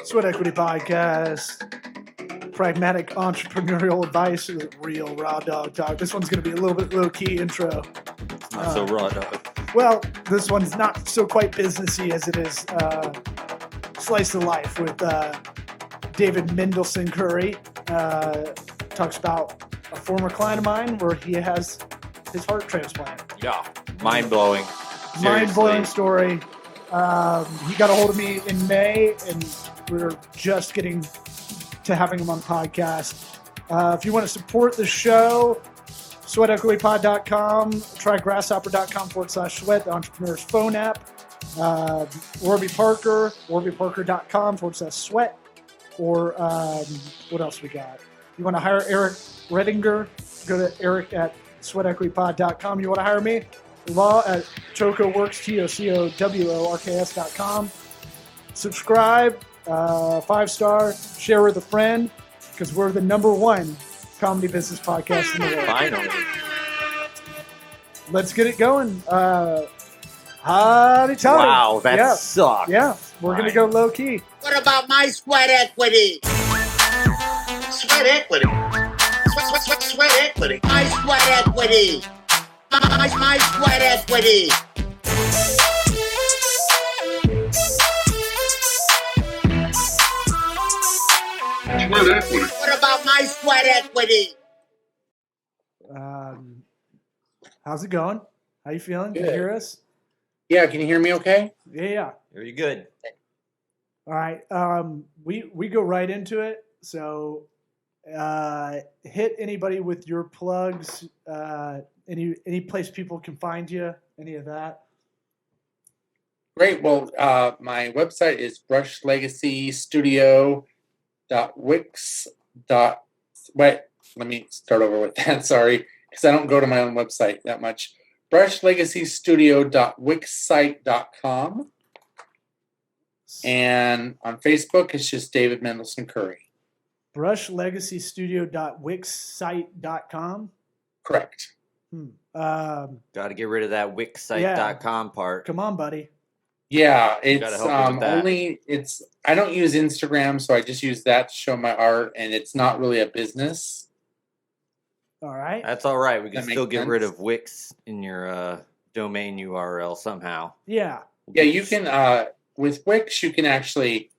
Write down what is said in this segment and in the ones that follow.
Sweat Equity Podcast. Pragmatic entrepreneurial advice with real raw dog talk. This one's going to be a little bit low-key intro. Not so raw dog. Well, this one's not so quite businessy as it is slice of life with David Mendelson-Curry. Talks about a former client of mine where he has his heart transplant. Yeah. Mind-blowing. Mind-blowing story. He got a hold of me in May, and we were just getting to having him on the podcast. If you want to support the show, sweatequitypod.com, try grasshopper.com/sweat, the entrepreneur's phone app. Warby Parker, warbyparker.com/sweat. Or what else we got? You want to hire Eric Redinger? Go to Eric at sweatequitypod.com. You want to hire me? Law at ChocoWorks, TOCOWORKS.com. Subscribe, 5-star, share with a friend, because we're the #1 comedy business podcast in the world. Finally. Let's get it going. Howdy, Tony. Wow, that sucked. Yeah, we're going to go low key. What about my sweat equity? Sweat equity. Sweat equity. My sweat equity. My sweat equity. Sweat equity. What about my sweat equity? How's it going? How you feeling? Can you hear us? Yeah, can you hear me okay? Yeah. Very good. All right. We go right into it. So hit anybody with your plugs, any place people can find you, any of that. Great. Well, my website is brushlegacystudio.wix. Wait, let me start over with that. Sorry, because I don't go to my own website that much. brushlegacystudio.wixsite.com. And on Facebook, it's just David Mendelson-Curry. brushlegacystudio.wixsite.com. Correct. Got to get rid of that wixsite.com part. Come on, buddy. Yeah, it's that. I don't use Instagram, so I just use that to show my art, and it's not really a business. All right. That's all right. We can That still makes get sense. rid of Wix in your domain URL somehow. Yeah. Yeah, you can with Wix, you can actually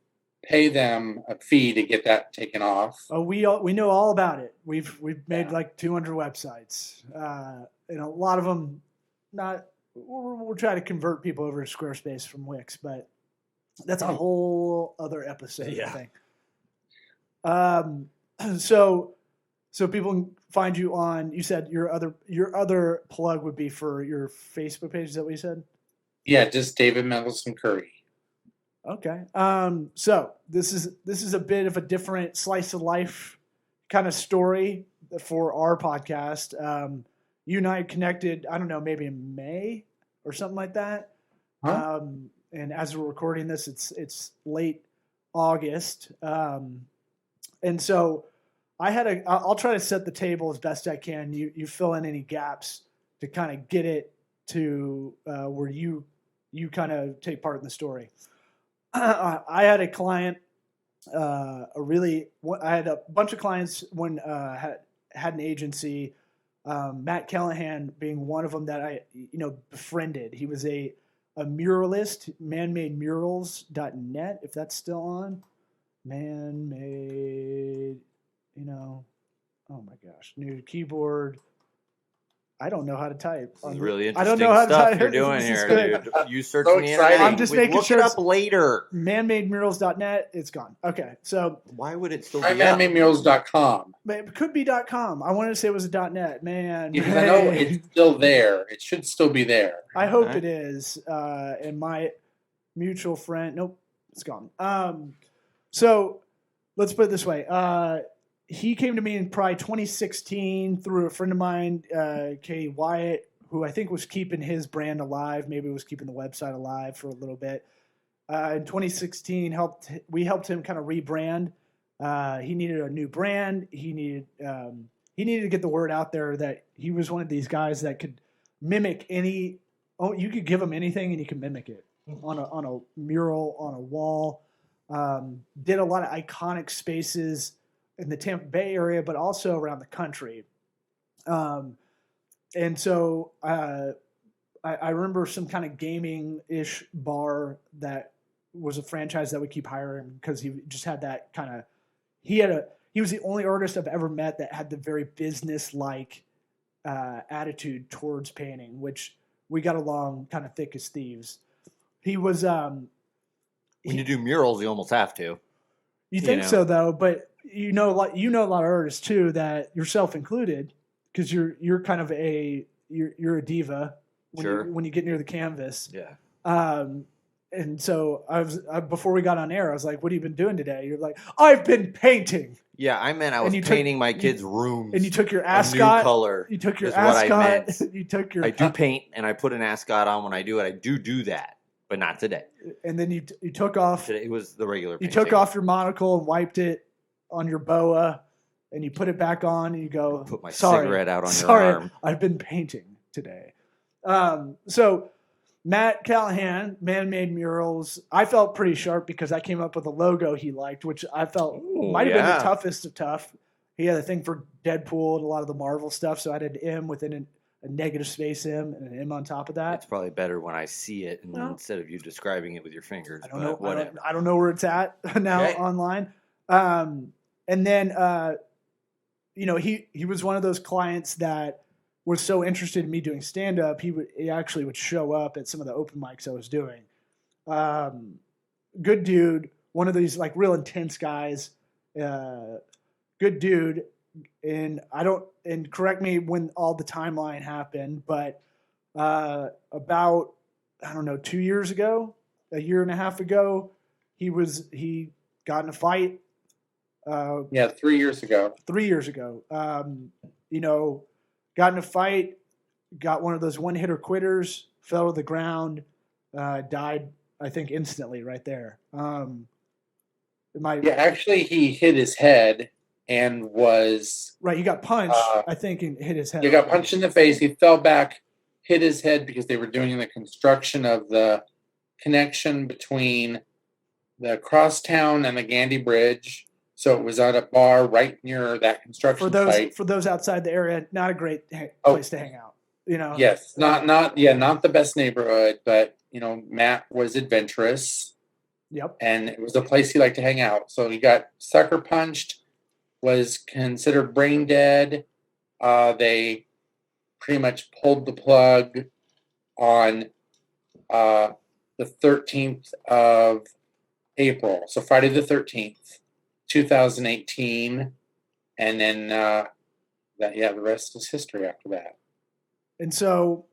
pay them a fee to get that taken off. Oh, we know all about it. We've made like 200 websites. And a lot of them we're trying to convert people over to Squarespace from Wix, but that's a whole other episode, I think. So people can find you on, you said your other plug would be for your Facebook page. Is that what you said? Yeah, just David Mendelson-Curry. Okay. So this is a bit of a different slice of life kind of story for our podcast. You and I connected, I don't know, maybe in May or something like that. Huh? And as we're recording this, it's late August. And so I'll try to set the table as best I can. You fill in any gaps to kind of get it to where you kind of take part in the story. I had a client, I had a bunch of clients when had an agency, Matt Callahan being one of them that I befriended. He was a muralist, manmademurals.net, if that's still on. Man-made, oh my gosh, new keyboard. I don't know how to type. This is really I don't interesting know how to stuff type. you're doing This is here, good. dude. You searching So the exciting. internet. I'm just We making look sure it it's- up later. Manmademurals.net, it's gone. Okay, so Why would it still Try be up? manmademurals.com. it could be .com. I wanted to say it was a .net. Man, Because I know it's still there. It should still be there. I hope Okay. it is. And my mutual friend, nope, it's gone. So let's put it this way. He came to me in probably 2016 through a friend of mine, Katie Wyatt, who I think was keeping his brand alive, maybe was keeping the website alive for a little bit. In 2016, we helped him kind of rebrand. He needed a new brand. He needed to get the word out there that he was one of these guys that could mimic any. Oh, you could give him anything and he could mimic it. on a mural on a wall. Did a lot of iconic spaces in the Tampa Bay area, but also around the country. And so I remember some kind of gaming-ish bar that was a franchise that would keep hiring because he just had that kind of he was the only artist I've ever met that had the very business-like attitude towards painting, which we got along kind of thick as thieves. He was when you do murals, you almost have to. You think so though, but you know a lot of artists too, that yourself included, because you're kind of you're a diva when you get near the canvas. Yeah. And so before we got on air, I was like, "What have you been doing today?" You're like, "I've been painting." Yeah, I meant I was painting my kids' rooms. And you took your ascot. New color. You took your ascot. You took your. I do paint, and I put an ascot on when I do it. I do that, but not today. And then you took off. Today it was the regular painting. You took off your monocle and wiped it on your boa, and you put it back on, and you go. Put my cigarette out on your arm. I've been painting today. So Matt Callahan, Man-Made Murals. I felt pretty sharp because I came up with a logo he liked, which I felt might have been the toughest of tough. He had a thing for Deadpool and a lot of the Marvel stuff, so I did M within a negative space M and an M on top of that. It's probably better when I see it instead of you describing it with your fingers. I don't know. Whatever. I don't know where it's at now online. And then, he was one of those clients that was so interested in me doing stand-up, he actually would show up at some of the open mics I was doing. Good dude, one of these like real intense guys. Good dude, and correct me when all the timeline happened, but about 2 years ago, a year and a half ago, he got in a fight. 3 years ago. 3 years ago. Got in a fight, got one of those one-hitter quitters, fell to the ground, died, I think, instantly right there. Actually, he hit his head and was... Right, he got punched, I think, and hit his head. He got punched in the face. He fell back, hit his head because they were doing the construction of the connection between the crosstown and the Gandy Bridge. So it was at a bar right near that construction site. For those outside the area, not a great place to hang out. Yes, not the best neighborhood, but Matt was adventurous. Yep. And it was a place he liked to hang out. So he got sucker punched, was considered brain dead. They pretty much pulled the plug on the 13th of April. So Friday the 13th. 2018, and then the rest is history after that. And so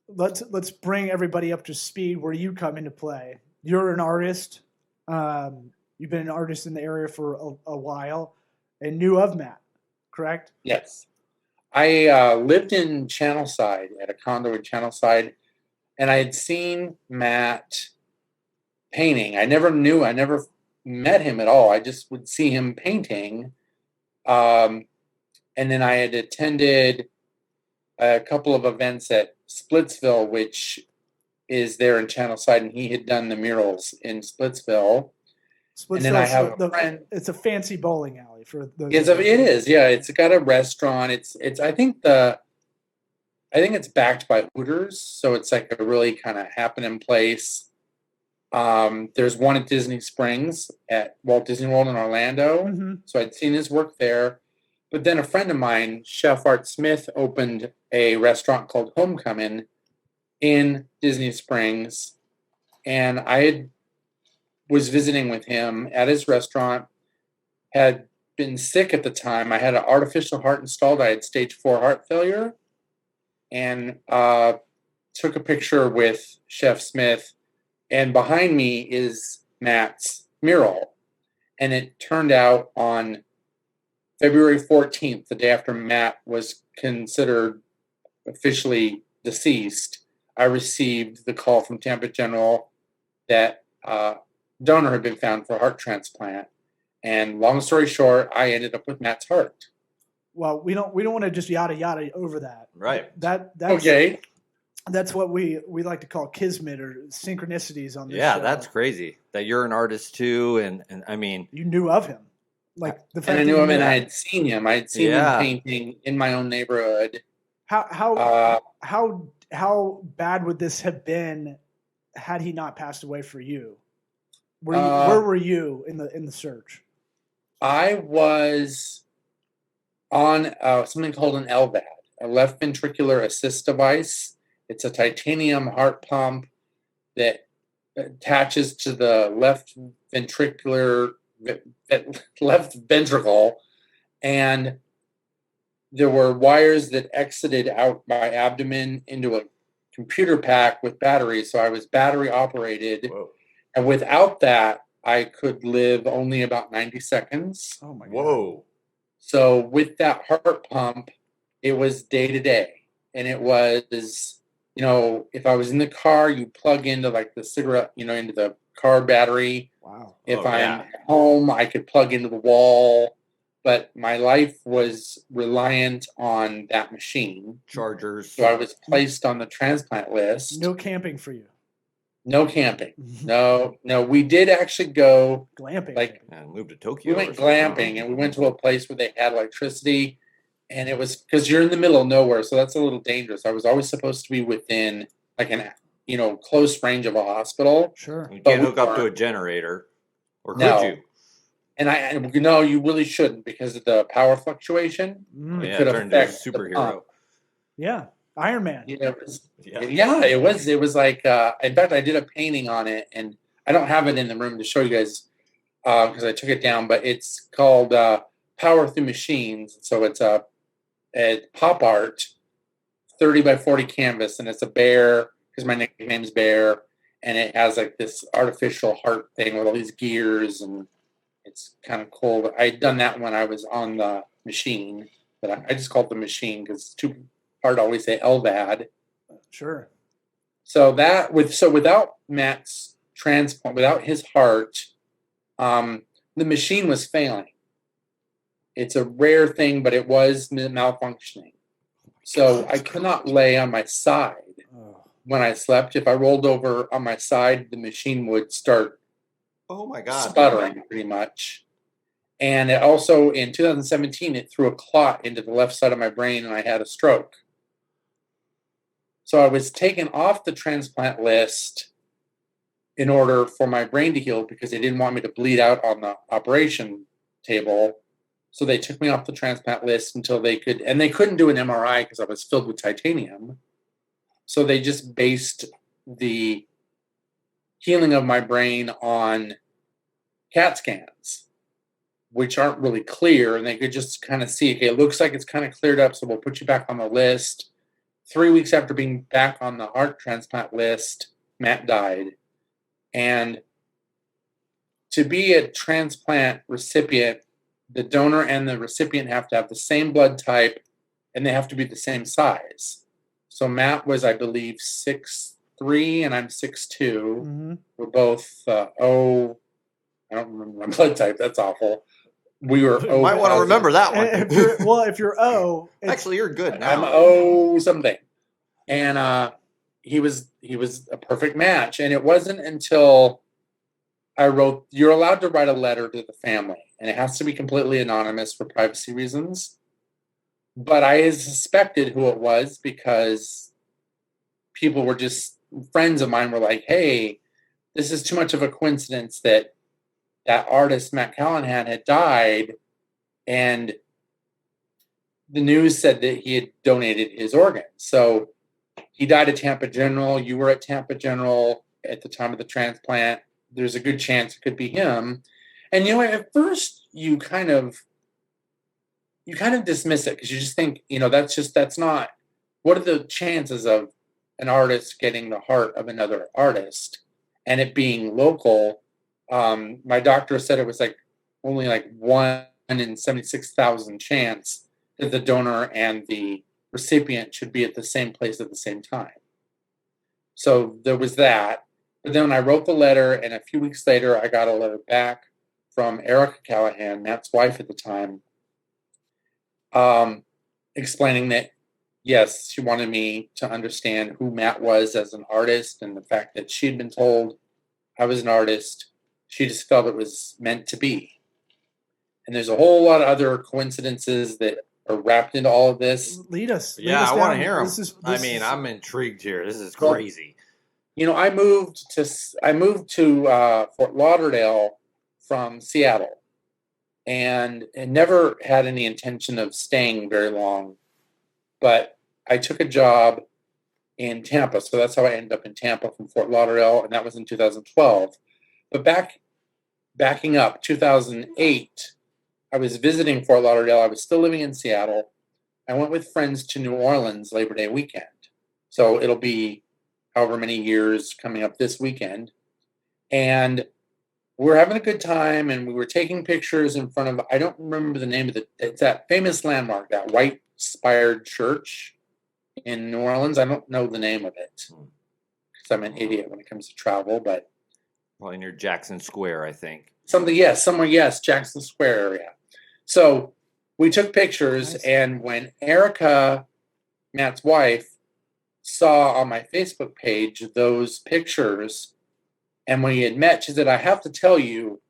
let's bring everybody up to speed where you come into play. You're an artist. You've been an artist in the area for a while and knew of Matt, correct? Yes. I lived in Channelside at a condo in Channelside, and I had seen Matt painting. I never met him at all. I just would see him painting. And then I had attended a couple of events at Splitsville, which is there in Channelside, and he had done the murals in Splitsville. And then I have a friend. It's a fancy bowling alley for those. It is. Yeah, it's got a restaurant. It's I think it's backed by Hooters, so it's like a really kind of happening place. There's one at Disney Springs at Walt Disney World in Orlando. Mm-hmm. So I'd seen his work there. But then a friend of mine, Chef Art Smith, opened a restaurant called Homecoming in Disney Springs. And I was visiting with him at his restaurant, had been sick at the time. I had an artificial heart installed. I had stage 4 heart failure. And took a picture with Chef Smith. And behind me is Matt's mural. And it turned out on February 14th, the day after Matt was considered officially deceased, I received the call from Tampa General that donor had been found for a heart transplant. And long story short, I ended up with Matt's heart. Well, we don't want to just yada yada over that. Right. That's okay. that's what we like to call kismet or synchronicities on this Yeah, show. that's crazy that you're an artist too, and I mean, you knew of him, like the fact and I that knew you him, and knew I him. had seen him. I had seen him painting in my own neighborhood. How bad would this have been had he not passed away for you? Where were you in the search? I was on something called an LVAD, a left ventricular assist device. It's a titanium heart pump that attaches to the left ventricle, and there were wires that exited out my abdomen into a computer pack with batteries. So I was battery operated. Whoa. And without that, I could live only about 90 seconds. Oh my God. Whoa. So with that heart pump, it was day to day. And it was, if I was in the car, you plug into like the cigarette, into the car battery. Wow. If I'm at home, I could plug into the wall. But my life was reliant on that machine. Chargers. So I was placed on the transplant list. No camping for you. No camping. No. We did actually go glamping. Move to Tokyo. We went glamping, and we went to a place where they had electricity, and it was because you're in the middle of nowhere, so that's a little dangerous. I was always supposed to be within close range of a hospital. Sure. You can't hook up to a generator, or could you? And you really shouldn't because of the power fluctuation. It could affect a superhero. Yeah. Iron Man. It was like, in fact, I did a painting on it, and I don't have it in the room to show you guys because I took it down, but it's called Power Through Machines. So it's a pop art 30 by 40 canvas, and it's a bear because my nickname's Bear, and it has like this artificial heart thing with all these gears, and it's kind of cool. I had done that when I was on the machine, but I just called it the machine because it's too hard to always say LVAD. Sure. So without Matt's transplant, without his heart, the machine was failing. It's a rare thing, but it was malfunctioning. So I could not lay on my side when I slept. If I rolled over on my side, the machine would start sputtering pretty much. And it also, in 2017, it threw a clot into the left side of my brain, and I had a stroke. So I was taken off the transplant list in order for my brain to heal because they didn't want me to bleed out on the operation table. So they took me off the transplant list until they could, and they couldn't do an MRI because I was filled with titanium. So they just based the healing of my brain on CAT scans, which aren't really clear, and they could just kind of see, okay, it looks like it's kind of cleared up, so we'll put you back on the list. 3 weeks after being back on the heart transplant list, Matt died. And to be a transplant recipient, the donor and the recipient have to have the same blood type, and they have to be the same size. So Matt was, I believe, 6'3", and I'm 6'2". Mm-hmm. We're both I don't remember my blood type. That's awful. We were O. Might want to remember that one. If you're O, actually, you're good now. I'm O something, and he was a perfect match. And it wasn't until I wrote. You're allowed to write a letter to the family, and it has to be completely anonymous for privacy reasons. But I suspected who it was because people were just friends of mine were like, "Hey, this is too much of a coincidence that." That artist, Matt Callahan, had died, and the news said that he had donated his organs. So he died at Tampa General. You were at Tampa General at the time of the transplant. There's a good chance it could be him. And, at first you kind of dismiss it because you just think, that's not, what are the chances of an artist getting the heart of another artist and it being local? My doctor said it was only 1 in 76,000 chance that the donor and the recipient should be at the same place at the same time. So there was that. But then when I wrote the letter, and a few weeks later, I got a letter back from Erica Callahan, Matt's wife at the time, explaining that yes, she wanted me to understand who Matt was as an artist and the fact that she had been told I was an artist. She just felt it was meant to be. And there's a whole lot of other coincidences that are wrapped into all of this. Lead us. Yeah, I want to hear them. This I'm intrigued here. This is crazy. I moved to Fort Lauderdale from Seattle, and never had any intention of staying very long. But I took a job in Tampa, so that's how I ended up in Tampa from Fort Lauderdale, and that was in 2012. But backing up, 2008, I was visiting Fort Lauderdale. I was still living in Seattle. I went with friends to New Orleans Labor Day weekend. So it'll be however many years coming up this weekend. And we're having a good time, and we were taking pictures in front of, I don't remember the name of it's that famous landmark, that white spired church in New Orleans. I don't know the name of it because I'm an idiot when it comes to travel, but probably near Jackson Square, I think. Jackson Square area. So we took pictures, nice. And when Erica, Matt's wife, saw on my Facebook page those pictures, and when we had met, she said, I have to tell you,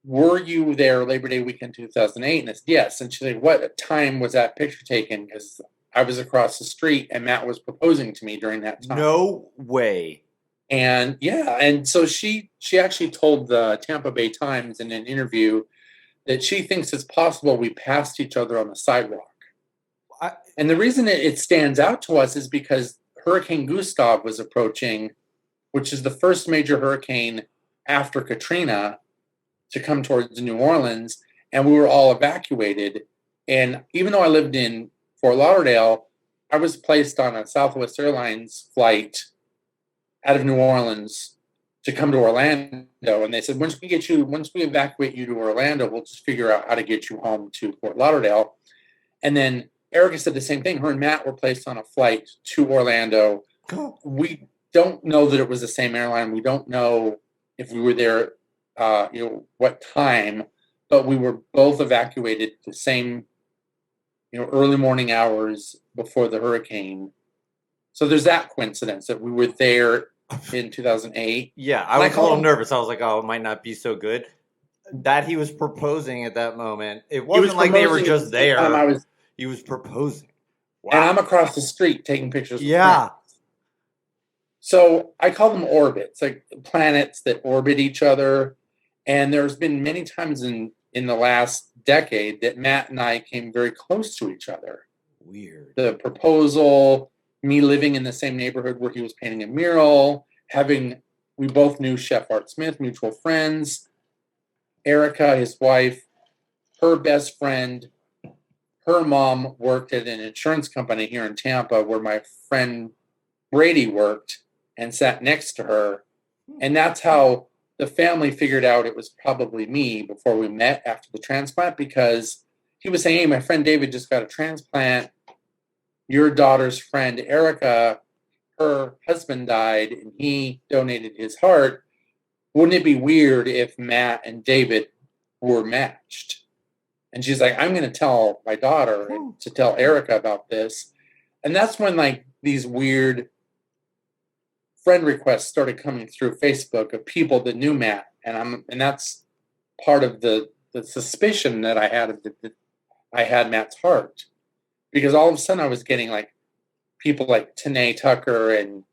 were you there Labor Day weekend 2008? And I said, yes. And she said, what time was that picture taken? Because I was across the street and Matt was proposing to me during that time. No way. And yeah, and so she actually told the Tampa Bay Times in an interview that she thinks it's possible we passed each other on the sidewalk. And the reason it stands out to us is because Hurricane Gustav was approaching, which is the first major hurricane after Katrina to come towards New Orleans, and we were all evacuated. And even though I lived in Fort Lauderdale, I was placed on a Southwest Airlines flight out of New Orleans to come to Orlando. And they said, once we evacuate you to Orlando, we'll just figure out how to get you home to Fort Lauderdale. And then Erica said the same thing. Her and Matt were placed on a flight to Orlando. We don't know that it was the same airline. We don't know if we were there, what time, but we were both evacuated the same, early morning hours before the hurricane. So there's that coincidence that we were there in 2008. Yeah, I was a little nervous. I was like, oh, it might not be so good. That he was proposing at that moment. It wasn't like they were just there. He was proposing. Wow. And I'm across the street taking pictures. Yeah. So I call them orbits, like planets that orbit each other. And there's been many times in the last decade that Matt and I came very close to each other. Weird. The proposal, me living in the same neighborhood where he was painting a mural, we both knew Chef Art Smith, mutual friends. Erica, his wife, her best friend, her mom worked at an insurance company here in Tampa where my friend Brady worked and sat next to her. And that's how the family figured out it was probably me before we met after the transplant, because he was saying, hey, my friend David just got a transplant. Your daughter's friend Erica, her husband died and he donated his heart. Wouldn't it be weird if Matt and David were matched? And she's like, I'm going to tell my daughter and to tell Erica about this. And that's when these weird friend requests started coming through Facebook of people that knew Matt. And that's part of the suspicion that I had I had Matt's heart. Because all of a sudden I was getting people like Tanae Tucker and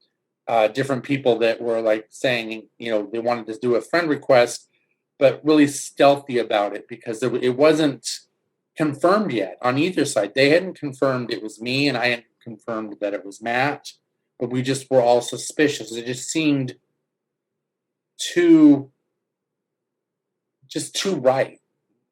different people that were saying, they wanted to do a friend request, but really stealthy about it because it wasn't confirmed yet on either side. They hadn't confirmed it was me, and I hadn't confirmed that it was Matt, but we just were all suspicious. It just seemed too right,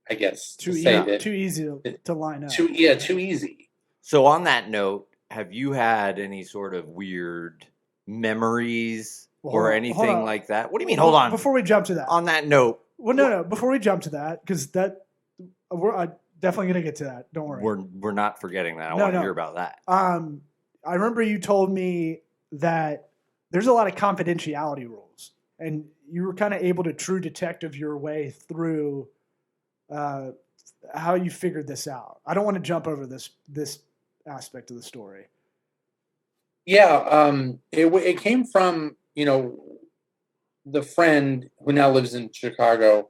I guess. Too easy to line up. Too easy. So on that note, have you had any sort of weird memories or anything like that? What do you mean? Hold on. Before we jump to that. On that note. Well, no. Before we jump to that, because we're definitely going to get to that. Don't worry. We're not forgetting that. I want to hear about that. I remember you told me that there's a lot of confidentiality rules, and you were kind of able to true detective your way through how you figured this out. I don't want to jump over this aspect of the story. Yeah, it came from, the friend who now lives in Chicago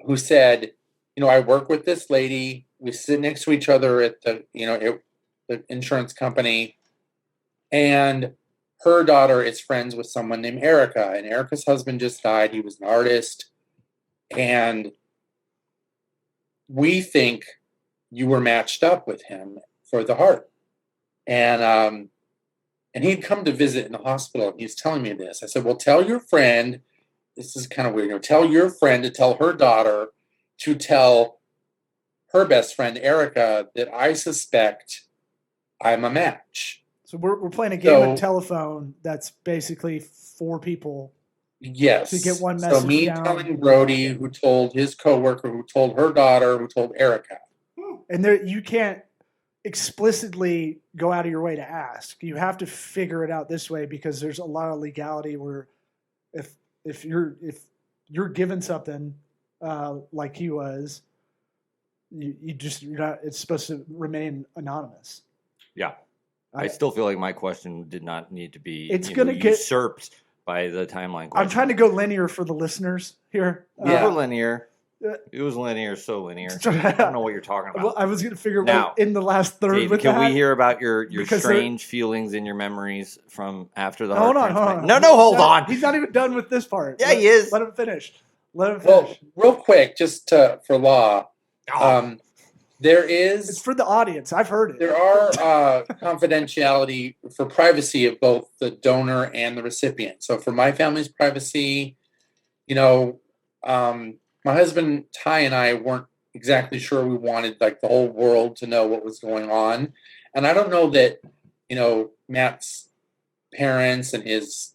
who said, I work with this lady. We sit next to each other at the insurance company, and her daughter is friends with someone named Erica, and Erica's husband just died. He was an artist, and we think you were matched up with him for the heart. And he'd come to visit in the hospital, and he's telling me this. I said, well, tell your friend, this is kind of weird, tell your friend to tell her daughter to tell her best friend, Erica, that I suspect I'm a match. So we're playing a game of telephone that's basically 4 people. Yes. To get one message So me down. telling Brody, who told his coworker, who told her daughter, who told Erica. And there, you can't explicitly go out of your way to ask. You have to figure it out this way, because there's a lot of legality where if you're given something like he was, you're not. It's supposed to remain anonymous. Yeah, I still feel like my question did not need to be. It's going to get usurped by the timeline question. I'm trying to go linear for the listeners here. Yeah, linear. It was linear, so linear. I don't know what you're talking about. Well, I was going to figure out in the last third. Dave, with can that, we hear about your strange feelings and your memories from after the heart transplant? Hold on. No, hold on. He's not even done with this part. Yeah, he is. Let him finish. Well, real quick, just for law, there is. It's for the audience. I've heard it. There are confidentiality for privacy of both the donor and the recipient. So for my family's privacy, my husband Ty and I weren't exactly sure we wanted like the whole world to know what was going on. And I don't know that, Matt's parents and his,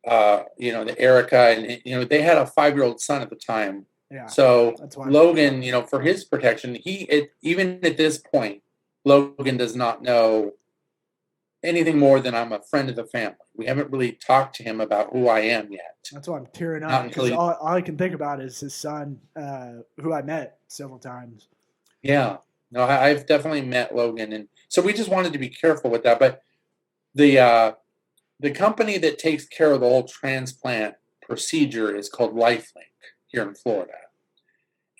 the Erica and, they had a 5-year-old son at the time. Yeah. So Logan, for his protection, even at this point, Logan does not know anything more than I'm a friend of the family. We haven't really talked to him about who I am yet. That's why I'm tearing up, because all I can think about is his son, who I met several times. Yeah. No, I've definitely met Logan, and so we just wanted to be careful with that. But the company that takes care of the whole transplant procedure is called LifeLink here in Florida.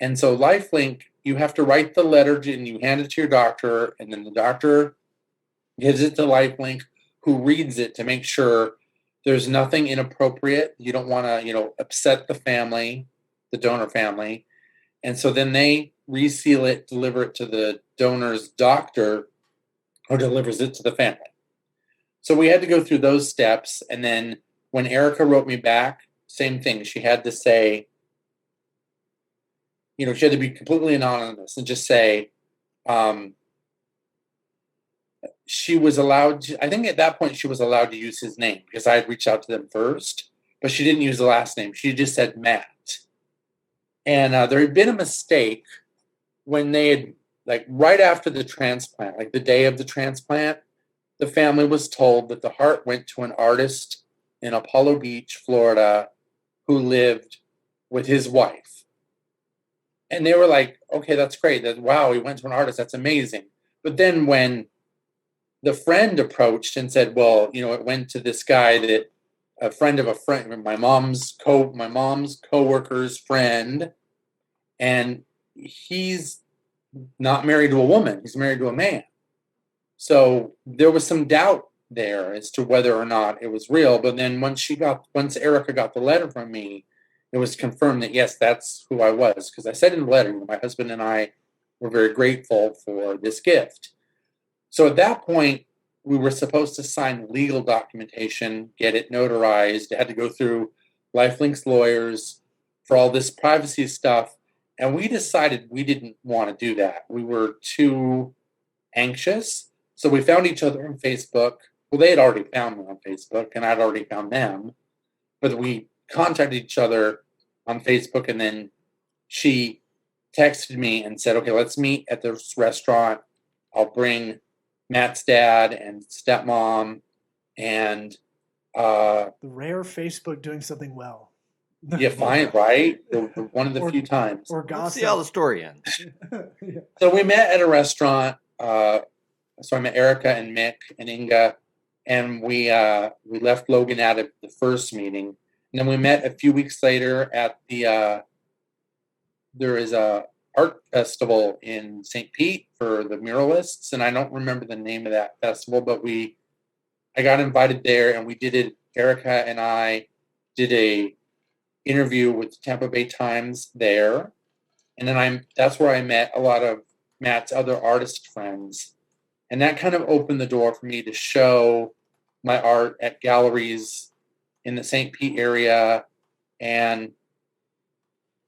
And so LifeLink, you have to write the letter and you hand it to your doctor, and then the doctor gives it to LifeLink, who reads it to make sure there's nothing inappropriate. You don't want to, upset the family, the donor family. And so then they reseal it, deliver it to the donor's doctor, who delivers it to the family. So we had to go through those steps. And then when Erica wrote me back, same thing. She had to say, she had to be completely anonymous and just say, she was allowed to, I think at that point she was allowed to use his name, because I had reached out to them first, but she didn't use the last name. She just said Matt. And there had been a mistake when they had, like right after the transplant, like the day of the transplant, the family was told that the heart went to an artist in Apollo Beach, Florida, who lived with his wife. And they were like, okay, that's great. Wow, he went to an artist. That's amazing. But then when the friend approached and said, well, it went to this guy that a friend of a friend, my mom's coworker's friend, and he's not married to a woman. He's married to a man. So there was some doubt there as to whether or not it was real. But then once Erica got the letter from me, it was confirmed that, yes, that's who I was. Because I said in the letter, my husband and I were very grateful for this gift. So at that point, we were supposed to sign legal documentation, get it notarized. It had to go through LifeLink's lawyers for all this privacy stuff. And we decided we didn't want to do that. We were too anxious. So we found each other on Facebook. Well, they had already found me on Facebook, and I'd already found them. But we contacted each other on Facebook, and then she texted me and said, okay, let's meet at this restaurant. I'll bring Matt's dad and stepmom, and the rare Facebook doing something well. Yeah, fine, right? One of the few times. Or gossip. Let's see how the story ends. Yeah. So we met at a restaurant. So I met Erica and Mick and Inga, and we left Logan out of the first meeting. And then we met a few weeks later at the there is a art festival in St. Pete for the muralists, and I don't remember the name of that festival, but I got invited there, and we did it. Erica and I did a interview with the Tampa Bay Times there, and then that's where I met a lot of Matt's other artist friends, and that kind of opened the door for me to show my art at galleries in the St. Pete area, and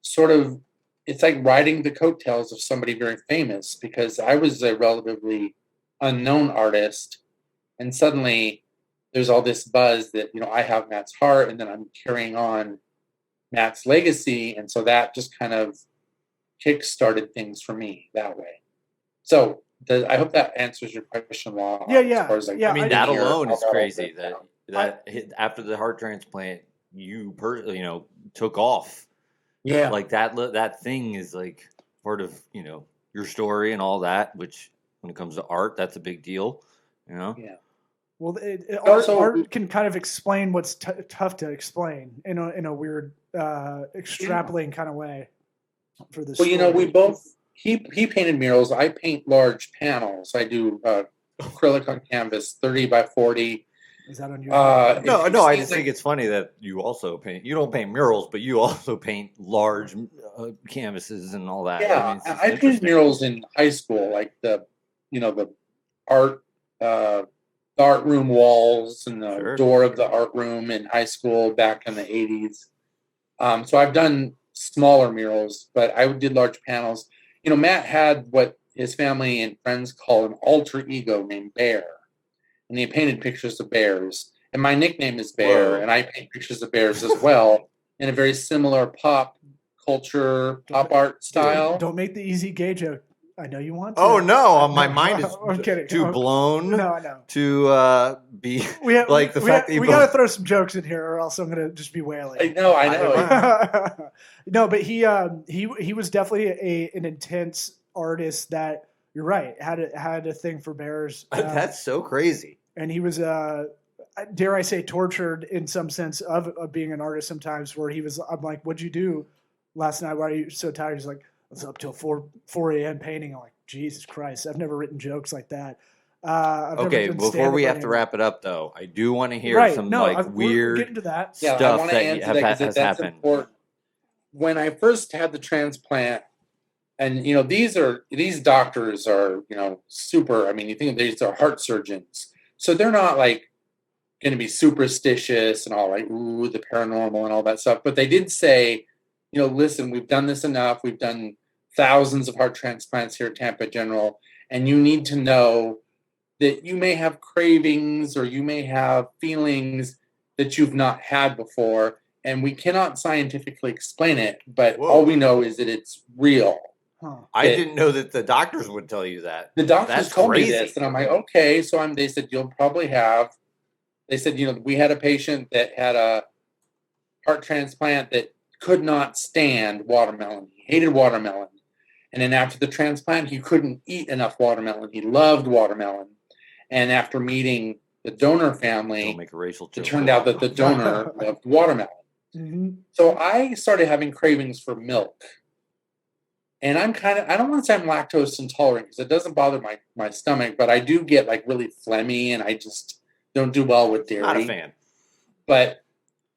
sort of, it's like riding the coattails of somebody very famous, because I was a relatively unknown artist, and suddenly there's all this buzz that, I have Matt's heart, and then I'm carrying on Matt's legacy, and so that just kind of kick-started things for me that way. So I hope that answers your question, Law. Yeah. As far as I mean, that alone is crazy. That after the heart transplant, you took off. Yeah, like that thing is like part of your story and all that. Which, when it comes to art, that's a big deal. Yeah. Well, art can kind of explain what's tough to explain in a weird extrapolating kind of way. For this. Well, we both. He painted murals. I paint large panels. I do acrylic on canvas, 30 by 40. Is that on your? No. I just think it's funny that you also paint. You don't paint murals, but you also paint large canvases and all that. Yeah, I painted murals in high school, like the art, the art room walls and the door of the art room in high school back in the 80s. So I've done smaller murals, but I did large panels. Matt had what his family and friends call an alter ego named Bear. And he painted pictures of bears. And my nickname is Bear, and I paint pictures of bears as well in a very similar pop art style. Don't make the easy gay joke. I know you want to. Oh, no. My mind is too blown no. to be we like the fact that we got to throw some jokes in here, or else I'm going to just be wailing. I know. No, but he was definitely an intense artist that, you're right, had a thing for bears. That's so crazy. And he was, dare I say, tortured in some sense of being an artist sometimes, where I'm like, what'd you do last night? Why are you so tired? He's like, I was up till 4 a.m. painting. I'm like, Jesus Christ, I've never written jokes like that. Okay, before we have to wrap it up, though, I do want to hear some weird get into that. stuff that has happened. Important. When I first had the transplant, and these doctors are super. I mean, you think these are heart surgeons, so they're not like going to be superstitious and all like the paranormal and all that stuff. But they did say, listen, we've done this enough. We've done thousands of heart transplants here at Tampa General, and you need to know that you may have cravings or you may have feelings that you've not had before, and we cannot scientifically explain it, but all we know is that it's real. I didn't know that the doctors would tell you that. The doctors told me this, and I'm like, okay. So they said, you'll probably have. They said, we had a patient that had a heart transplant that could not stand watermelon. He hated watermelon. And then after the transplant, he couldn't eat enough watermelon. He loved watermelon. And after meeting the donor family, don't make a racial joke. It turned out that the donor loved watermelon. Mm-hmm. So I started having cravings for milk. And I don't want to say I'm lactose intolerant because it doesn't bother my stomach, but I do get like really phlegmy and I just don't do well with dairy. Not a fan. But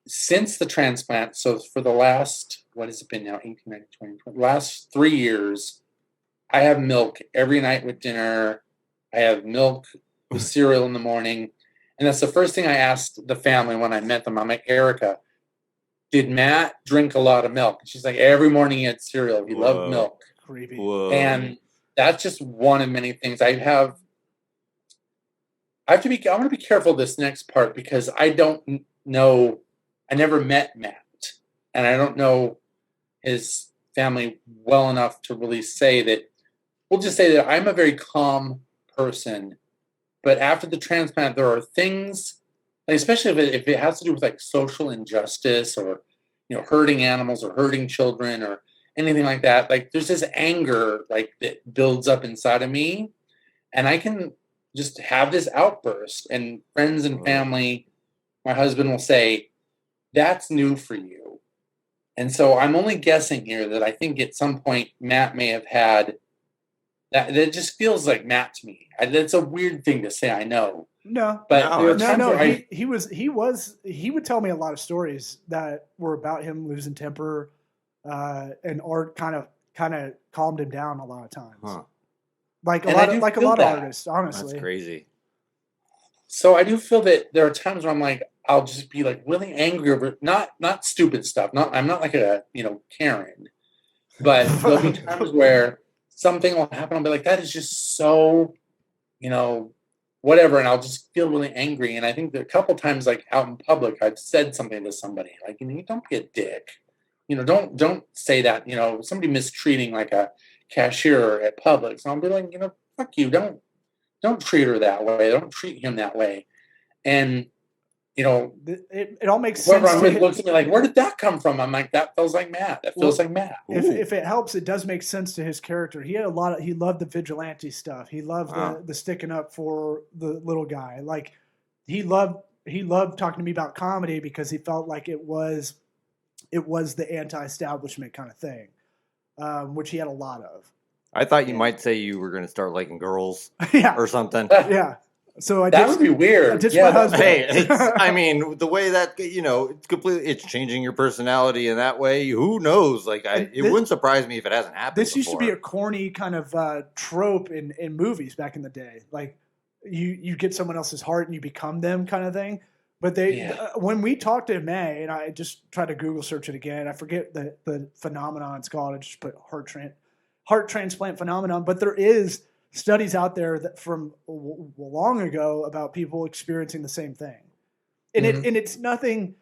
since the transplant, so for the last, what has it been now, 18, 19, 20, 20, last 3 years, I have milk every night with dinner. I have milk with cereal in the morning. And that's the first thing I asked the family when I met them. I'm like, Erica, did Matt drink a lot of milk? And she's like, every morning he had cereal. He loved milk. Creepy. And that's just one of many things. I want to be careful this next part because I don't know. I never met Matt, and I don't know his family well enough to really say that. We'll just say that I'm a very calm person, but after the transplant, there are things, like especially if it has to do with like social injustice or hurting animals or hurting children or anything like that. Like there's this anger like that builds up inside of me, and I can just have this outburst, and friends and family, my husband will say, that's new for you. And so I'm only guessing here that I think at some point Matt may have had that. It just feels like Matt to me. That's a weird thing to say, I know. No, but he would tell me a lot of stories that were about him losing temper, and art kind of calmed him down a lot of times. Huh. Like a lot of artists, honestly. That's crazy. So I do feel that there are times where I'm like, I'll just be like really angry over not stupid stuff. I'm not like a Karen, but there'll be times where something will happen. I'll be like, that is just so, whatever, and I'll just feel really angry. And I think that a couple times, like out in public, I've said something to somebody like, don't be a dick. Don't say that. Somebody mistreating like a cashier at Publix. So I'll be like, fuck you. Don't treat her that way. Don't treat him that way. And it all makes sense. Everyone looks at me like, where did that come from? I'm like, that feels like Matt. That feels like Matt. If it helps, it does make sense to his character. He had he loved the vigilante stuff. He loved the sticking up for the little guy. Like he loved talking to me about comedy because he felt like it was the anti-establishment kind of thing, which he had a lot of. I thought you might say you were going to start liking girls or something. Yeah. So that would be weird. Hey, I mean, the way that it's changing your personality in that way. Who knows? Like, it wouldn't surprise me if it hasn't happened. This used to be a corny kind of trope in movies back in the day. Like, you get someone else's heart and you become them, kind of thing. But when we talked to May, and I just tried to Google search it again, I forget the phenomenon it's called. I just put heart transplant phenomenon. But there is studies out there that from long ago about people experiencing the same thing, and it's nothing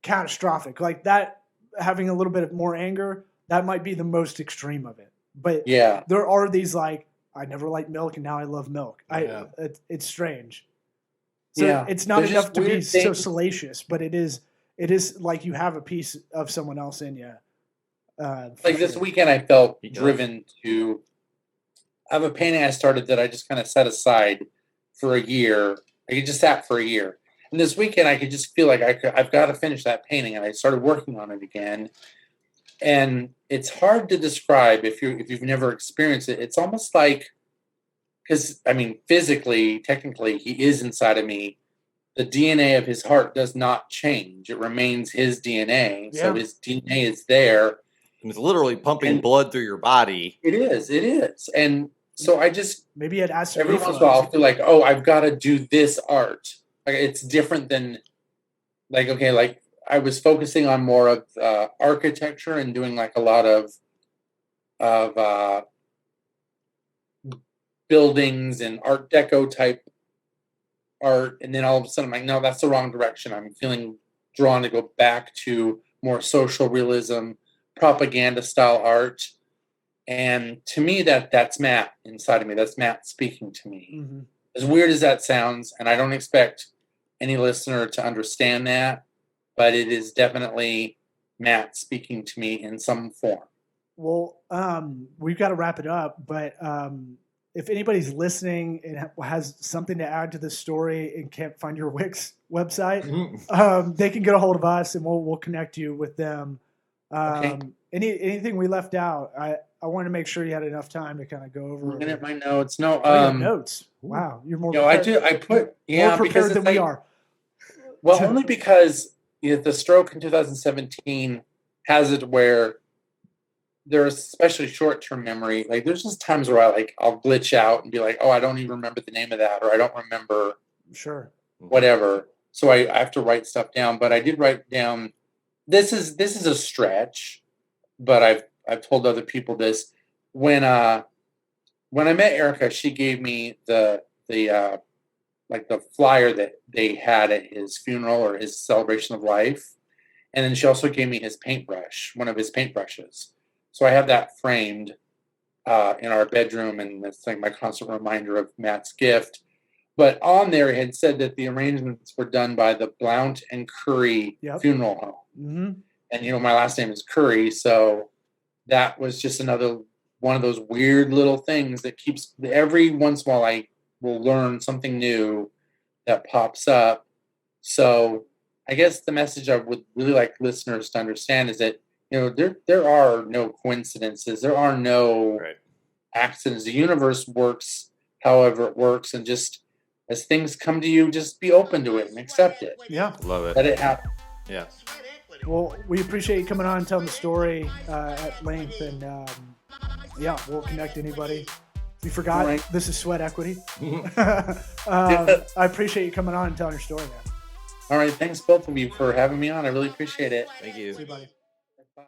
catastrophic like that. Having a little bit of more anger, that might be the most extreme of it. But there are these like, I never liked milk and now I love milk. It's strange. So it's not enough to be so salacious, but it is like you have a piece of someone else in you. Like this weekend, I felt driven to. I have a painting I started that I just kind of set aside for a year. I just sat for a year. And this weekend, I could just feel like I've got to finish that painting. And I started working on it again. And it's hard to describe if you've never experienced it. It's almost like, because, I mean, physically, technically, he is inside of me. The DNA of his heart does not change. It remains his DNA. Yeah. So his DNA is there. And it's literally pumping blood through your body. It is. And so I just maybe it asks every once in a while I'll feel like, oh, I've got to do this art. Like it's different than like I was focusing on more of architecture and doing like a lot of buildings and Art Deco type art, and then all of a sudden I'm like, no, that's the wrong direction. I'm feeling drawn to go back to more social realism, propaganda style art. And to me, that's Matt inside of me. That's Matt speaking to me. Mm-hmm. As weird as that sounds, and I don't expect any listener to understand that, but it is definitely Matt speaking to me in some form. Well, we've got to wrap it up, but if anybody's listening and has something to add to this story and can't find your Wix website, they can get a hold of us and we'll connect you with them. Okay. Anything we left out? I wanted to make sure you had enough time to kind of go over. Looking at my notes. No, notes. Wow, you're more. I do. I put more prepared than we are. Well, only because the stroke in 2017 has it where there's especially short-term memory. Like there's just times where I'll glitch out and be like, oh, I don't even remember the name of that, or I don't remember. Sure. Whatever. So I have to write stuff down, but I did write down. This is a stretch, but I've told other people this. When I met Erica, she gave me the flyer that they had at his funeral or his celebration of life, and then she also gave me his paintbrush, one of his paintbrushes. So I have that framed in our bedroom, and it's like my constant reminder of Matt's gift. But on there, it had said that the arrangements were done by the Blount and Curry Funeral Home. Mm-hmm. And, my last name is Curry, so that was just another one of those weird little things that keeps, every once in a while I will learn something new that pops up. So I guess the message I would really like listeners to understand is that, there are no coincidences. There are no accidents. The universe works however it works, and just as things come to you, just be open to it and accept it. Yeah. Love it. Let it happen. Yeah. Well, we appreciate you coming on and telling the story at length, and we'll connect anybody. If you forgot, Right. This is Sweat Equity. I appreciate you coming on and telling your story, man. All right. Thanks, both of you, for having me on. I really appreciate it. Thank you. See you, buddy.